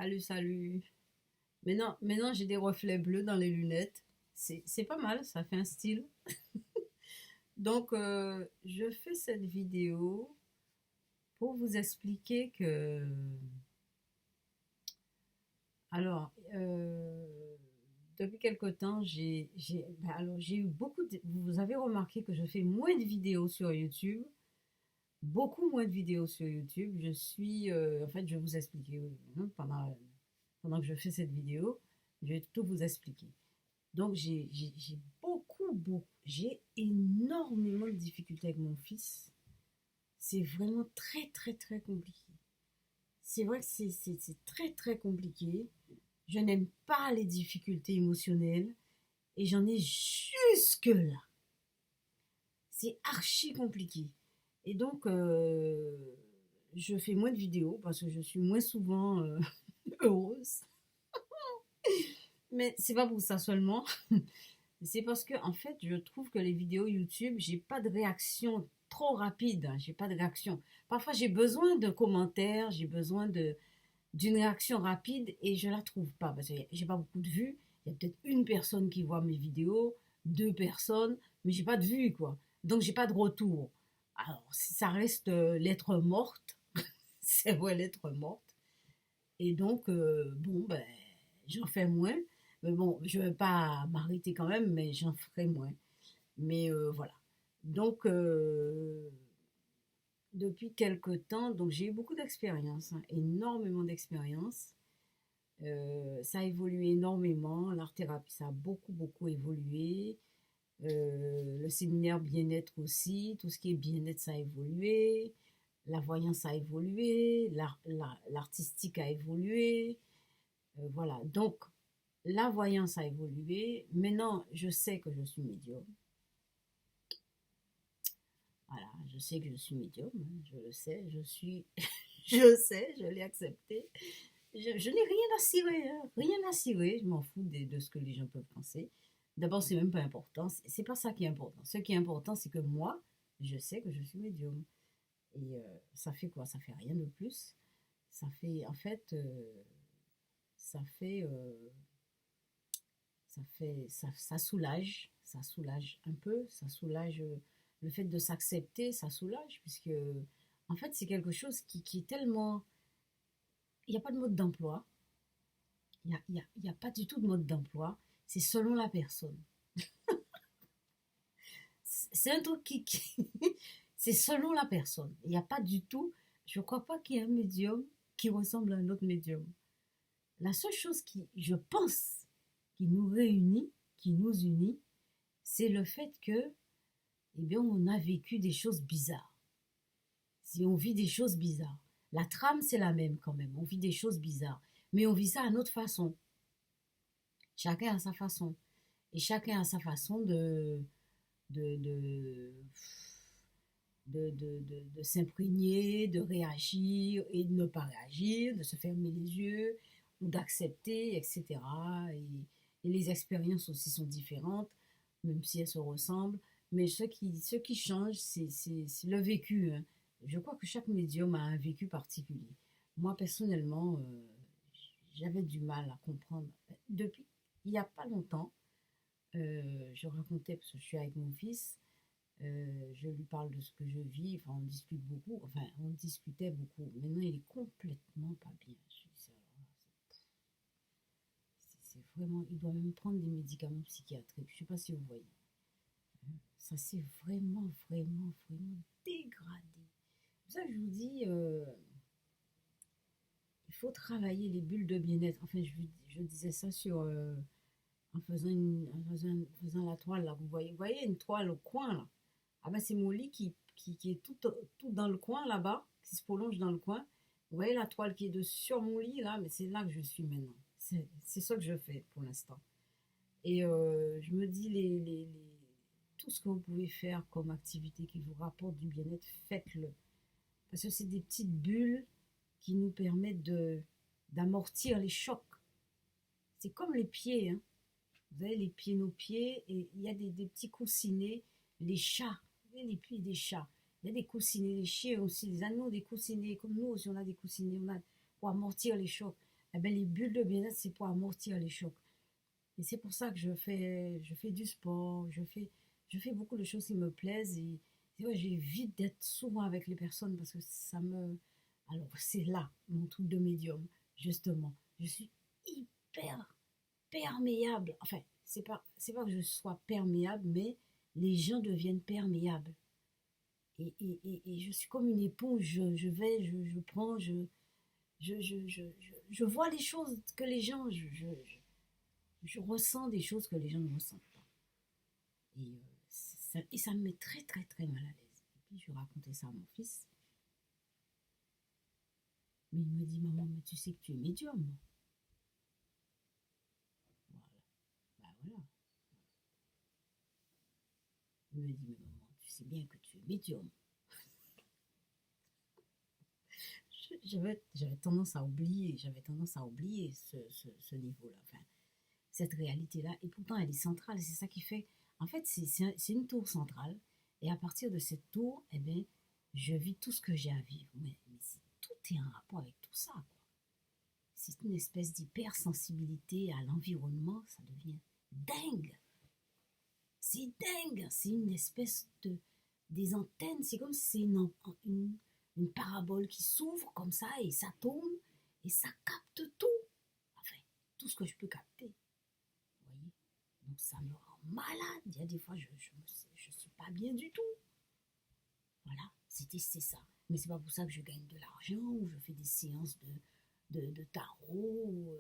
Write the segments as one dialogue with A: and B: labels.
A: Salut, salut. Maintenant j'ai des reflets bleus dans les lunettes. C'est pas mal, ça fait un style. Donc, je fais cette vidéo pour vous expliquer que... Alors, depuis quelque temps, j'ai eu beaucoup de... Vous avez remarqué que je fais moins de vidéos sur YouTube. Beaucoup moins de vidéos sur YouTube. En fait, je vais vous expliquer pendant que je fais cette vidéo. Je vais tout vous expliquer. Donc, j'ai j'ai énormément de difficultés avec mon fils. C'est vraiment très, très, très compliqué. C'est vrai que c'est très, très compliqué. Je n'aime pas les difficultés émotionnelles et j'en ai jusque-là. C'est archi compliqué. Et donc, je fais moins de vidéos parce que je suis moins souvent heureuse. Mais c'est pas pour ça seulement. C'est parce que, en fait, je trouve que les vidéos YouTube, j'ai pas de réaction trop rapide. J'ai pas de réaction. Parfois, j'ai besoin de commentaires, j'ai besoin d'une réaction rapide et je la trouve pas parce que j'ai pas beaucoup de vues. Il y a peut-être une personne qui voit mes vidéos, deux personnes, mais j'ai pas de vues, quoi. Donc, j'ai pas de retour. Alors, ça reste lettre morte. C'est vrai, lettre morte. Et donc, bon, ben, j'en fais moins. Mais bon, je ne vais pas m'arrêter quand même, mais j'en ferai moins. Mais voilà. Donc, depuis quelque temps, donc j'ai eu beaucoup d'expérience, hein, énormément d'expérience. Ça a évolué énormément. L'art-thérapie, ça a beaucoup, beaucoup évolué. Le séminaire bien-être aussi. Tout ce qui est bien-être, ça a évolué. La voyance a évolué. L'artistique a évolué. Voilà. Donc, la voyance a évolué. Maintenant, je sais que je suis médium. Voilà, je sais que je suis médium, hein, je le sais, je sais, je l'ai accepté. Je n'ai rien à cirer, hein, rien à cirer, je m'en fous de ce que les gens peuvent penser. D'abord, c'est même pas important, c'est pas ça qui est important. Ce qui est important, c'est que moi, je sais que je suis médium. Et ça fait quoi? Ça fait rien de plus. Ça fait, en fait, ça fait, ça soulage un peu, ça soulage le fait de s'accepter, ça soulage, puisque en fait c'est quelque chose qui est tellement... Il n'y a pas de mode d'emploi, il y a pas du tout de mode d'emploi, c'est selon la personne. C'est un truc c'est selon la personne. Il n'y a pas du tout, je ne crois pas qu'il y ait un médium qui ressemble à un autre médium. La seule chose qui, je pense, qui nous réunit, qui nous unit, c'est le fait que eh bien, on a vécu des choses bizarres. Si on vit des choses bizarres. La trame, c'est la même quand même. On vit des choses bizarres. Mais on vit ça à notre façon. Chacun a sa façon. Et chacun a sa façon de, de, de s'imprégner, de réagir et de ne pas réagir, de se fermer les yeux ou d'accepter, etc. Et les expériences aussi sont différentes, même si elles se ressemblent. Mais ce qui change, c'est le vécu, hein. Je crois que chaque médium a un vécu particulier. Moi, personnellement, j'avais du mal à comprendre. Depuis il n'y a pas longtemps, je racontais, parce que je suis avec mon fils, je lui parle de ce que je vis, enfin on discute beaucoup, enfin on discutait beaucoup. Maintenant il est complètement pas bien. C'est vraiment, il doit même prendre des médicaments psychiatriques. Je ne sais pas si vous voyez. Ça s'est vraiment, vraiment, vraiment dégradé. C'est pour ça que je vous dis, il faut travailler les bulles de bien-être. Enfin, je disais ça en faisant la toile là. Vous voyez une toile au coin là. Ah ben c'est mon lit qui est tout dans le coin là-bas, qui se prolonge dans le coin. Vous voyez la toile qui est sur mon lit là, mais c'est là que je suis maintenant. C'est ça que je fais pour l'instant. Et je me dis, tout ce que vous pouvez faire comme activité qui vous rapporte du bien-être, faites-le. Parce que c'est des petites bulles qui nous permettent d'amortir les chocs. C'est comme les pieds, hein. Vous avez les pieds, nos pieds, et il y a des petits coussinets, les chats, les pieds des chats. Il y a des coussinets, les chiens aussi, les animaux, des coussinets, comme nous aussi on a des coussinets, pour amortir les chocs. Eh ben, les bulles de bien-être, c'est pour amortir les chocs. Et c'est pour ça que je fais du sport, je fais beaucoup de choses qui me plaisent. Et c'est vrai, j'évite d'être souvent avec les personnes parce que ça me... Alors, c'est là mon truc de médium, justement. Je suis hyper perméable. Enfin, c'est pas que je sois perméable, mais les gens deviennent perméables. Et je suis comme une éponge, je vais, je prends, je vois les choses que les gens, je ressens des choses que les gens ne ressentent pas. Et ça me met très très très mal à l'aise. Et puis je racontais ça à mon fils, mais il me dit, maman, mais tu sais que tu es médium. Voilà, bah voilà. Il me dit, mais maman, tu sais bien que tu es médium. J'avais tendance à oublier ce niveau-là, enfin, cette réalité-là. Et pourtant, elle est centrale. Et c'est ça qui fait. En fait, c'est une tour centrale. Et à partir de cette tour, eh bien, je vis tout ce que j'ai à vivre. Mais tout est en rapport avec tout ça, quoi. C'est une espèce d'hypersensibilité à l'environnement. Ça devient dingue. C'est dingue. C'est une espèce de. Des antennes. C'est comme si c'est une parabole qui s'ouvre comme ça et ça tourne et ça capte tout. Enfin, tout ce que je peux capter. Vous voyez? Donc ça me rend malade. Il y a des fois, je suis pas bien du tout. Voilà, c'est ça. Mais c'est pas pour ça que je gagne de l'argent ou je fais des séances de tarot. Ou,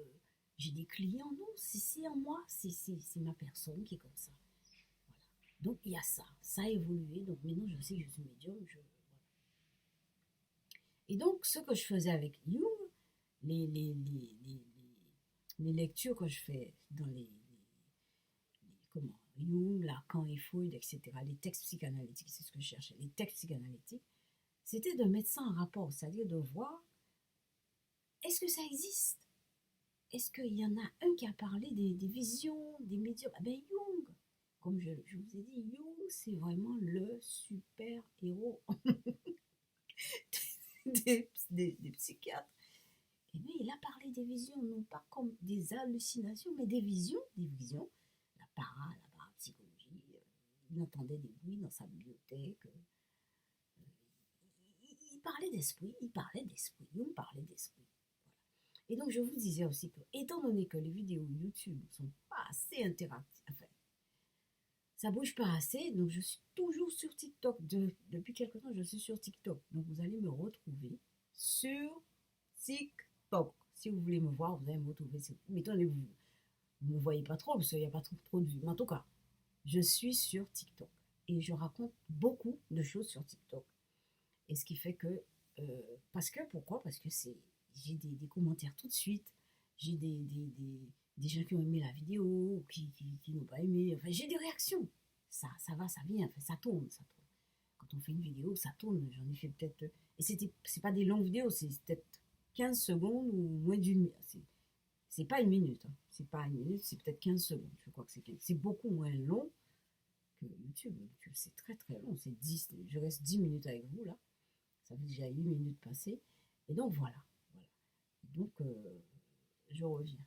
A: j'ai des clients. Non, c'est en moi. C'est ma personne qui est comme ça. Voilà. Donc il y a ça. Ça a évolué. Donc maintenant, je sais que je suis médium. Voilà. Et donc, ce que je faisais avec Jung, les, les, les, les, les lectures que je fais dans comment, Jung, Lacan et Freud, etc., les textes psychanalytiques, c'est ce que je cherchais, les textes psychanalytiques, c'était de mettre ça en rapport, c'est-à-dire de voir, est-ce que ça existe? Est-ce qu'il y en a un qui a parlé des visions, des médiums? Ah ben Jung, comme je vous ai dit, Jung, c'est vraiment le super héros des psychiatres. Et bien, il a parlé des visions, non pas comme des hallucinations, mais des visions, la parapsychologie. Il entendait des bruits dans sa bibliothèque. Il parlait d'esprit, il parlait d'esprit. Voilà. Et donc, je vous disais aussi que, étant donné que les vidéos YouTube ne sont pas assez interactives, enfin, ça bouge pas assez, donc je suis toujours sur TikTok. Depuis quelque temps, je suis sur TikTok. Donc, vous allez me retrouver sur TikTok. Si vous voulez me voir, vous allez me retrouver sur... Mais attendez, vous ne me voyez pas trop, parce qu'il n'y a pas trop de vues. Mais en tout cas, je suis sur TikTok. Et je raconte beaucoup de choses sur TikTok. Et ce qui fait que... pourquoi? Parce que j'ai des commentaires tout de suite. J'ai des gens qui ont aimé la vidéo, qui n'ont pas aimé. Enfin, j'ai des réactions. Ça va, ça vient. Enfin, ça tourne, ça tourne. Quand on fait une vidéo, ça tourne. J'en ai fait peut-être... Et c'est pas des longues vidéos, c'est peut-être 15 secondes ou moins d'une minute. C'est pas une minute. Hein. C'est pas une minute, c'est peut-être 15 secondes. Je crois que c'est beaucoup moins long que YouTube. YouTube, c'est très très long. C'est 10. Je reste 10 minutes avec vous là. Ça fait déjà 8 minutes passées. Et donc voilà. Voilà. Donc je reviens.